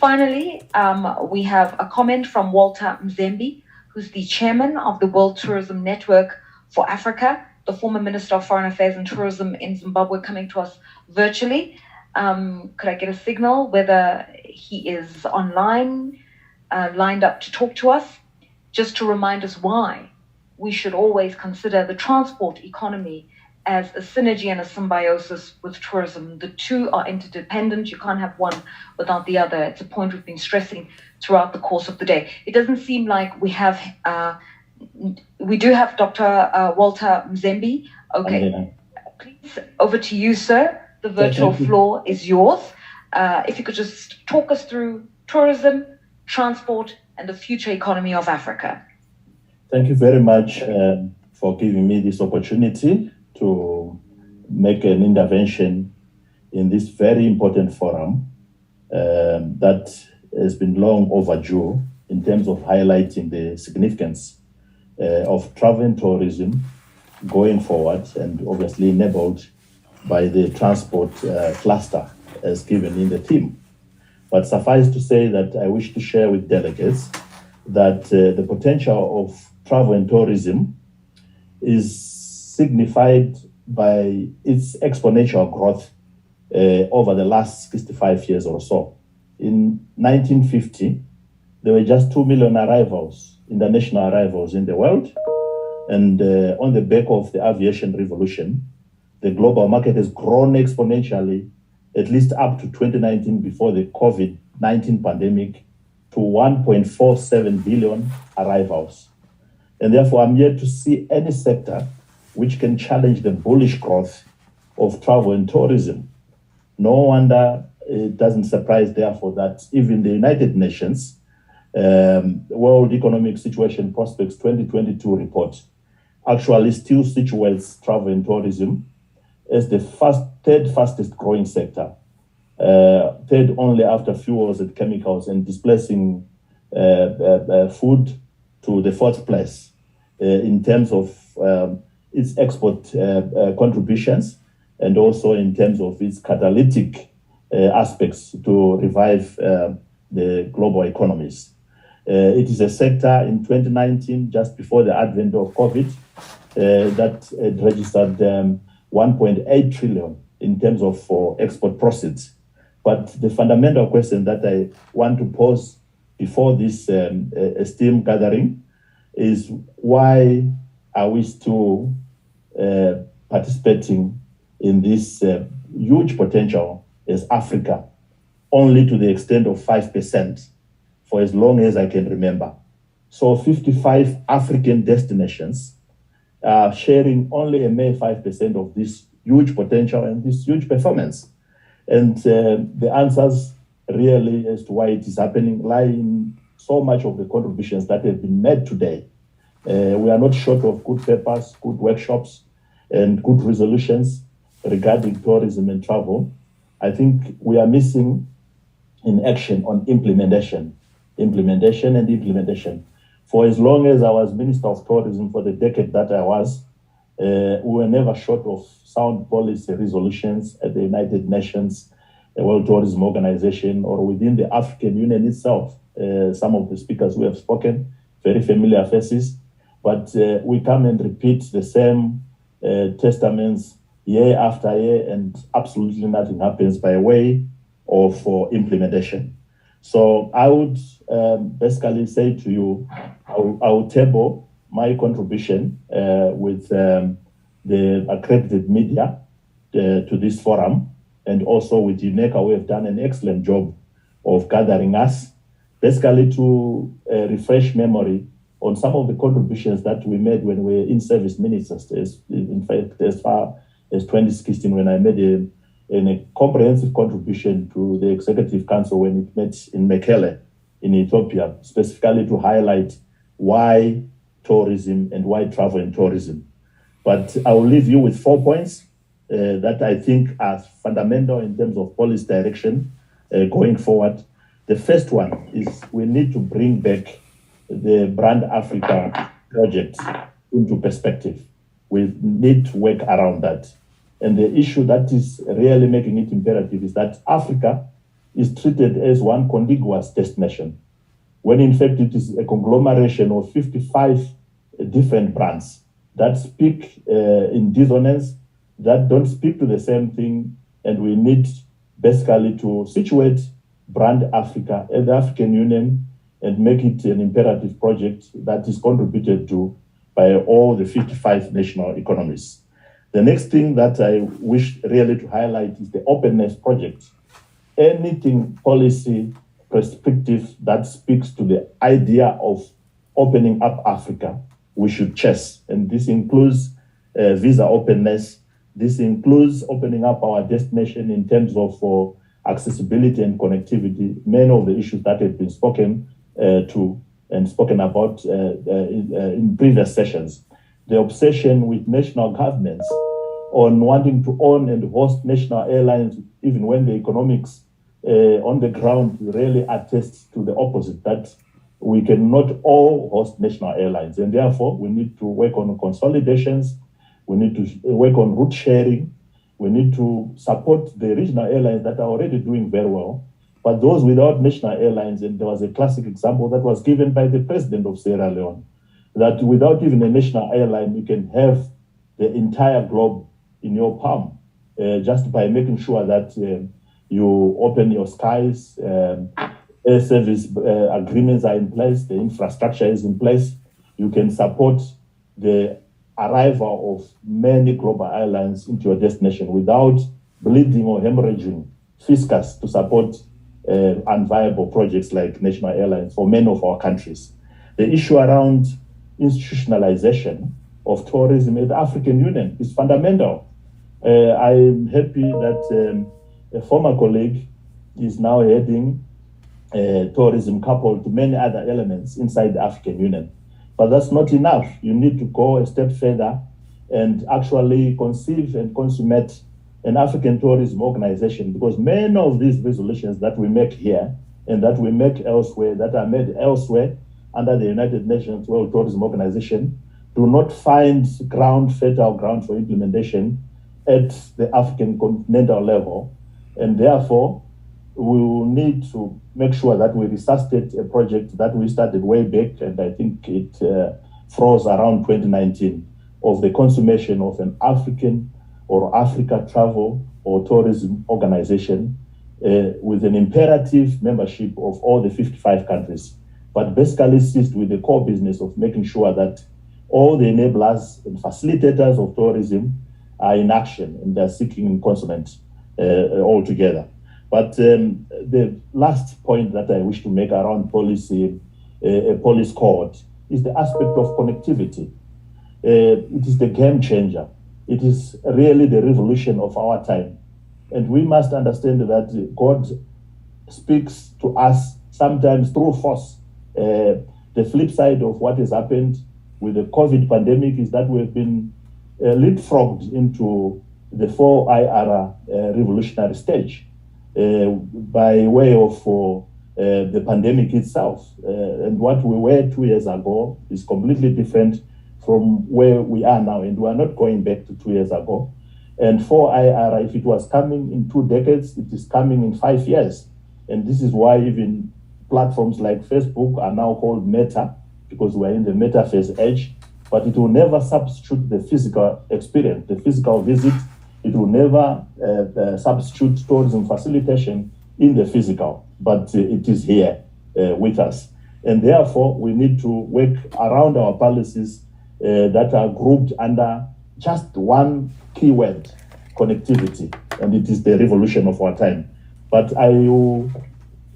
Finally, we have a comment from Walter Mzembi, who's the chairman of the World Tourism Network for Africa, the former Minister of Foreign Affairs and Tourism in Zimbabwe, coming to us virtually. Could I get a signal whether he is online, lined up to talk to us? Just to remind us why we should always consider the transport economy as a synergy and a symbiosis with tourism. The two are interdependent. You can't have one without the other. It's a point we've been stressing throughout the course of the day. It doesn't seem like we have, we do have Dr. Walter Mzembi. Okay, please, over to you, sir. The virtual floor is yours. If you could just talk us through tourism, transport, and the future economy of Africa. Thank you very much for giving me this opportunity to make an intervention in this very important forum that has been long overdue in terms of highlighting the significance of travel and tourism going forward, and obviously enabled by the transport cluster as given in the theme. But suffice to say that I wish to share with delegates that the potential of travel and tourism is signified by its exponential growth over the last 65 years or so. In 1950, there were just 2 million arrivals, international arrivals in the world. And on the back of the aviation revolution, the global market has grown exponentially, at least up to 2019, before the COVID-19 pandemic, to 1.47 billion arrivals. And therefore, I'm yet to see any sector which can challenge the bullish growth of travel and tourism. No wonder it doesn't surprise, therefore, that even the United Nations World Economic Situation Prospects 2022 report actually still situates travel and tourism as the third fastest growing sector, third only after fuels and chemicals, and displacing food to the fourth place in terms of its export contributions, and also in terms of its catalytic aspects to revive the global economies. It is a sector in 2019, just before the advent of COVID, that registered 1.8 trillion in terms of export proceeds. But the fundamental question that I want to pose before this esteemed gathering is, why are we still participating in this huge potential as Africa, only to the extent of 5% for as long as I can remember? So 55 African destinations are sharing only a mere 5% of this huge potential and this huge performance. And the answers really as to why it is happening lie in so much of the contributions that have been made today. We are not short of good papers, good workshops, and good resolutions regarding tourism and travel. I think we are missing in action on implementation. For as long as I was Minister of Tourism, for the decade that I was, we were never short of sound policy resolutions at the United Nations, the World Tourism Organization, or within the African Union itself. Some of the speakers who have spoken, very familiar faces, but we come and repeat the same testaments year after year, and absolutely nothing happens by way of implementation. So I would basically say to you, I will table my contribution with the accredited media to this forum, and also with UNECA, who have done an excellent job of gathering us, basically to refresh memory on some of the contributions that we made when we were in-service ministers. In fact, as far as 2016, when I made a comprehensive contribution to the Executive Council when it met in Mekelle in Ethiopia, specifically to highlight why tourism and why travel and tourism. But I will leave you with 4 points that I think are fundamental in terms of policy direction going forward. The first one is we need to bring back the Brand Africa project into perspective. We need to work around that. And the issue that is really making it imperative is that Africa is treated as one contiguous destination, when in fact it is a conglomeration of 55 different brands that speak in dissonance, that don't speak to the same thing, and we need basically to situate brand Africa and the African Union and make it an imperative project that is contributed to by all the 55 national economies. The next thing that I wish really to highlight is the openness project. Anything policy perspective that speaks to the idea of opening up Africa, we should chase. And this includes visa openness. This includes opening up our destination in terms of accessibility and connectivity. Many of the issues that have been spoken to and spoken about in previous sessions. The obsession with national governments on wanting to own and host national airlines, even when the economics on the ground really attests to the opposite, that we cannot all host national airlines. And therefore, we need to work on consolidations. We need to work on route sharing. We need to support the regional airlines that are already doing very well. But those without national airlines, and there was a classic example that was given by the president of Sierra Leone, that without even a national airline, you can have the entire globe in your palm, just by making sure that you open your skies, air service agreements are in place, the infrastructure is in place. You can support the arrival of many global airlines into your destination without bleeding or hemorrhaging fiscus to support unviable projects like national airlines for many of our countries. The issue around institutionalization of tourism in the African Union is fundamental. I'm happy that a former colleague is now heading tourism coupled to many other elements inside the African Union. But that's not enough. You need to go a step further and actually conceive and consummate an African tourism organization, because many of these resolutions that we make here and that we make elsewhere, that are made elsewhere under the United Nations World Tourism Organization, do not find fertile ground for implementation at the African continental level. And therefore, we will need to make sure that we resuscitate a project that we started way back, and I think it froze around 2019, of the consummation of an African or Africa travel or tourism organization with an imperative membership of all the 55 countries, but basically assist with the core business of making sure that all the enablers and facilitators of tourism are in action and they're seeking consonant altogether. But the last point that I wish to make around policy, police code, is the aspect of connectivity. It is the game changer. It is really the revolution of our time. And we must understand that God speaks to us sometimes through force. The flip side of what has happened with the COVID pandemic is that we've been leapfrogged into the 4IR revolutionary stage by way of the pandemic itself. And what we were 2 years ago is completely different from where we are now, and we are not going back to 2 years ago. And 4IR, if it was coming in 2 decades, it is coming in 5 years. And this is why even platforms like Facebook are now called Meta, because we're in the metaverse age. But it will never substitute the physical experience, the physical visit. It will never substitute tourism facilitation in the physical, but it is here with us. And therefore, we need to work around our policies that are grouped under just one keyword: connectivity. And it is the revolution of our time. But I will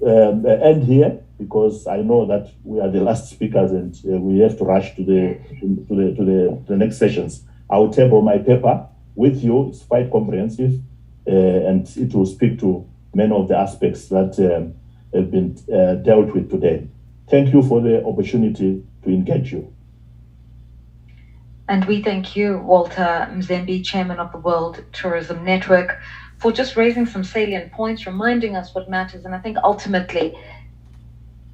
end here, because I know that we are the last speakers and we have to rush to the next sessions. I will table my paper with you. It's quite comprehensive, and it will speak to many of the aspects that have been dealt with today. Thank you for the opportunity to engage you. And we thank you, Walter Mzembi, Chairman of the World Tourism Network, for just raising some salient points, reminding us what matters. And I think ultimately,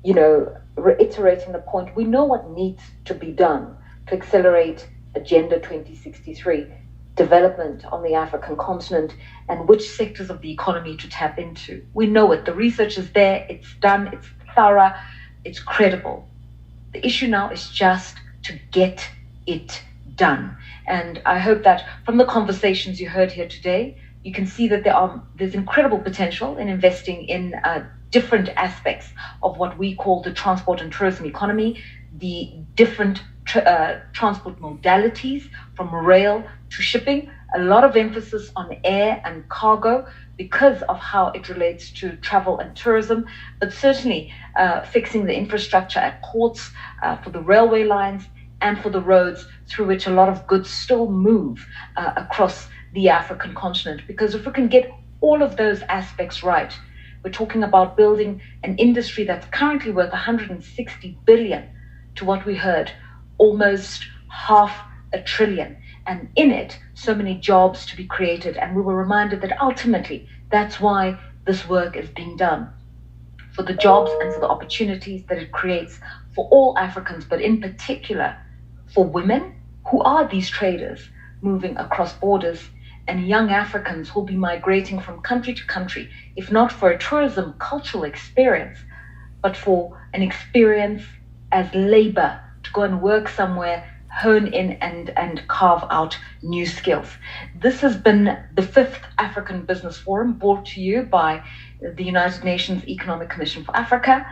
reiterating the point, we know what needs to be done to accelerate Agenda 2063. development on the African continent and which sectors of the economy to tap into. We know it. The research is there. It's done. It's thorough. It's credible. The issue now is just to get it done. And I hope that from the conversations you heard here today, you can see that there's incredible potential in investing in different aspects of what we call the transport and tourism economy, the different transport modalities from rail to shipping, a lot of emphasis on air and cargo because of how it relates to travel and tourism, but certainly fixing the infrastructure at ports for the railway lines and for the roads through which a lot of goods still move across the African continent. Because if we can get all of those aspects right, we're talking about building an industry that's currently worth 160 billion to what we heard, almost $500 billion. And in it, so many jobs to be created. And we were reminded that ultimately, that's why this work is being done, for the jobs and for the opportunities that it creates for all Africans, but in particular for women who are these traders moving across borders, and young Africans who'll be migrating from country to country, if not for a tourism cultural experience, but for an experience as labor to go and work somewhere, hone in and carve out new skills. This has been the 5th African Business Forum, brought to you by the United Nations Economic Commission for Africa,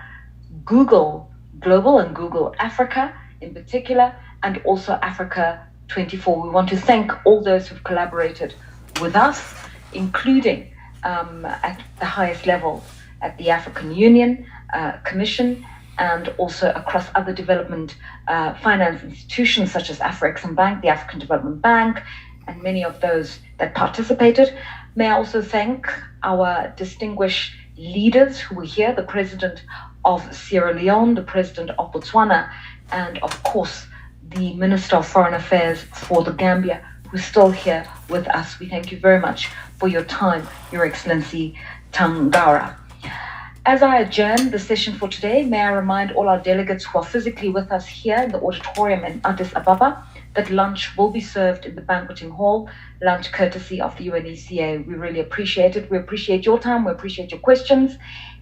Google Global and Google Africa in particular, and also Africa 24. We want to thank all those who've collaborated with us, including at the highest level at the African Union Commission, and also across other development finance institutions such as Afreximbank, the African Development Bank, and many of those that participated. May I also thank our distinguished leaders who were here, the President of Sierra Leone, the President of Botswana, and of course, the Minister of Foreign Affairs for the Gambia, who's still here with us. We thank you very much for your time, Your Excellency Tangara. As I adjourn the session for today, may I remind all our delegates who are physically with us here in the auditorium in Addis Ababa that lunch will be served in the banqueting hall, lunch courtesy of the UNECA. We really appreciate it. We appreciate your time. We appreciate your questions.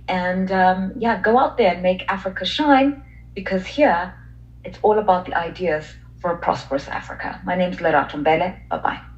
And go out there and make Africa shine, because here it's all about the ideas for a prosperous Africa. My name is Lerato Mbele. Bye-bye.